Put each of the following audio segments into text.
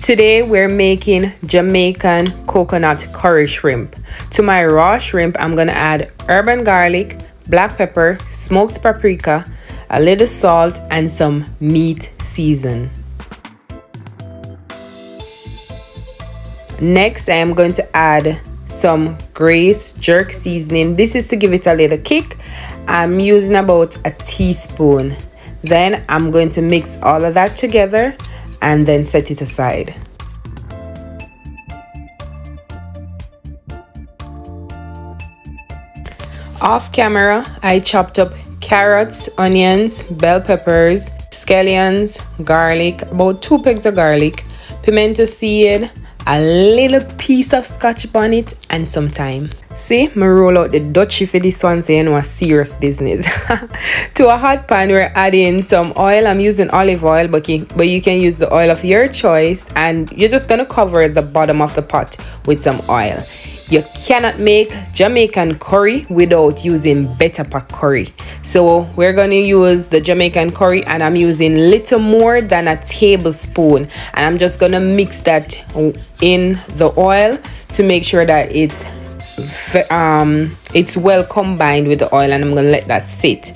Today we're making Jamaican coconut curry shrimp. To my raw shrimp, I'm gonna add herb and garlic, black pepper, smoked paprika, a little salt, and some meat season. Next, I am going to add some Grace jerk seasoning. This is to give it a little kick. I'm using about a teaspoon. Then I'm going to mix all of that together and then set it aside. Off camera, I chopped up carrots, onions, bell peppers, scallions, garlic, about 2 pegs of garlic, pimento seed, a little piece of Scotch bonnet, and some thyme. See, me roll out the Dutchie for this one, so you know a serious business. To a hot pan, we're adding some oil. I'm using olive oil, but you can use the oil of your choice, and you're just gonna cover the bottom of the pot with some oil. You cannot make Jamaican curry without using better pack curry. So we're going to use the Jamaican curry, and I'm using little more than a tablespoon. And I'm just going to mix that in the oil to make sure that it's well combined with the oil, and I'm going to let that sit.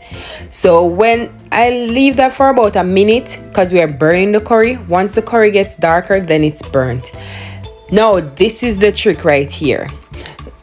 So when I leave that for about a minute, because we are burning the curry, once the curry gets darker, then it's burnt. Now this is the trick right here.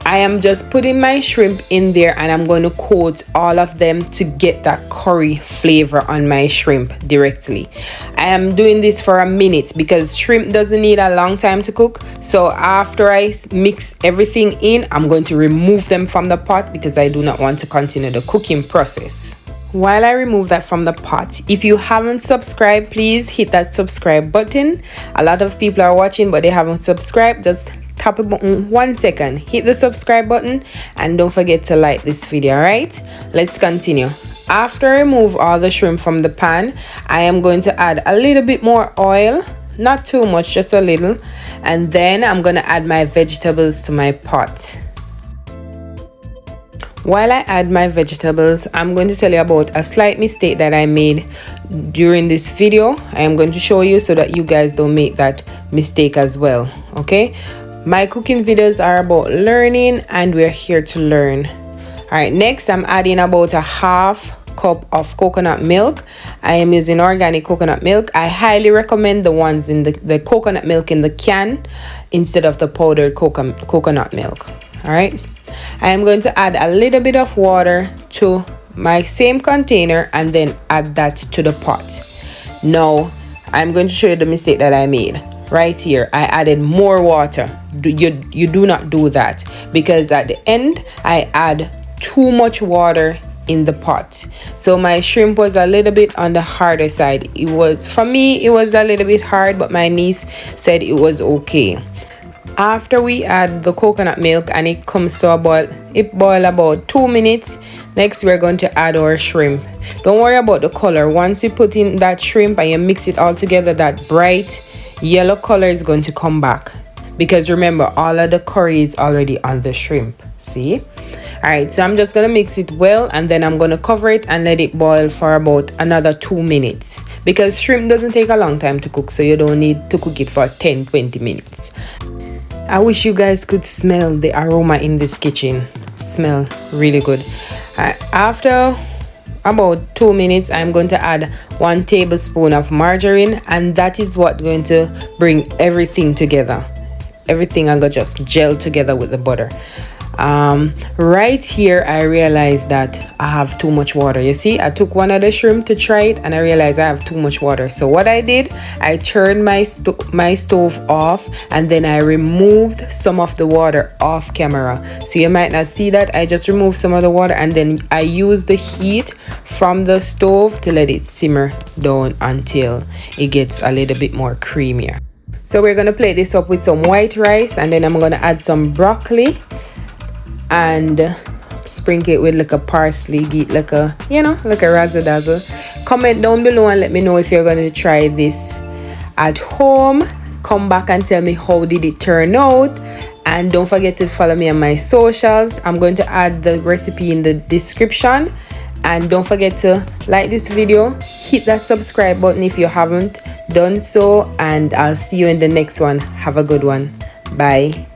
I am just putting my shrimp in there, and I'm going to coat all of them to get that curry flavor on my shrimp directly. I am doing this for a minute because shrimp doesn't need a long time to cook. So after I mix everything in, I'm going to remove them from the pot because I do not want to continue the cooking process. While I remove that from the pot, if you haven't subscribed, please hit that subscribe button. A lot of people are watching but they haven't subscribed. Just tap a button 1 second, hit the subscribe button, and don't forget to like this video. Alright, let's continue. After I remove all the shrimp from the pan, I am going to add a little bit more oil, not too much, just a little, and then I'm going to add my vegetables to my pot. While I add my vegetables, I'm going to tell you about a slight mistake that I made during this video. I am going to show you so that you guys don't make that mistake as well. Okay, my cooking videos are about learning, and we're here to learn. All right, next I'm adding about a half cup of coconut milk. I am using organic coconut milk. I highly recommend the ones in the coconut milk in the can instead of the powdered coconut milk. All right, I am going to add a little bit of water to my same container and then add that to the pot. Now I'm going to show you the mistake that I made right here. I added more water. You do not do that, because at the end I add too much water in the pot. So my shrimp was a little bit on the harder side. It was, for me, it was a little bit hard, but my niece said it was okay. After we add the coconut milk and it comes to a boil, it boils about 2 minutes. Next we're going to add our shrimp. Don't worry about the color. Once you put in that shrimp and you mix it all together, that bright yellow color is going to come back, because remember, all of the curry is already on the shrimp. See? All right, so I'm just gonna mix it well, and then I'm gonna cover it and let it boil for about another 2 minutes, because shrimp doesn't take a long time to cook, so you don't need to cook it for 10-20 minutes. I wish you guys could smell the aroma in this kitchen. Smell really good. After about 2 minutes, I'm going to add 1 tablespoon of margarine, and that is what's going to bring everything together. Everything I'm gonna just gel together with the butter. Right here I realized that I have too much water. You see, I took one of the shrimp to try it and I realized I have too much water. So what I did, I turned my stove off, and then I removed some of the water off camera. So you might not see that. I just removed some of the water, and then I used the heat from the stove to let it simmer down until it gets a little bit more creamier. So we're gonna plate this up with some white rice, and then I'm gonna add some broccoli and sprinkle it with like a parsley, get like a, like a razzle dazzle. Comment down below and let me know if you're going to try this at home. Come back and tell me how did it turn out, and don't forget to follow me on my socials. I'm going to add the recipe in the description, and don't forget to like this video, hit that subscribe button if you haven't done so, and I'll see you in the next one. Have a good one. Bye.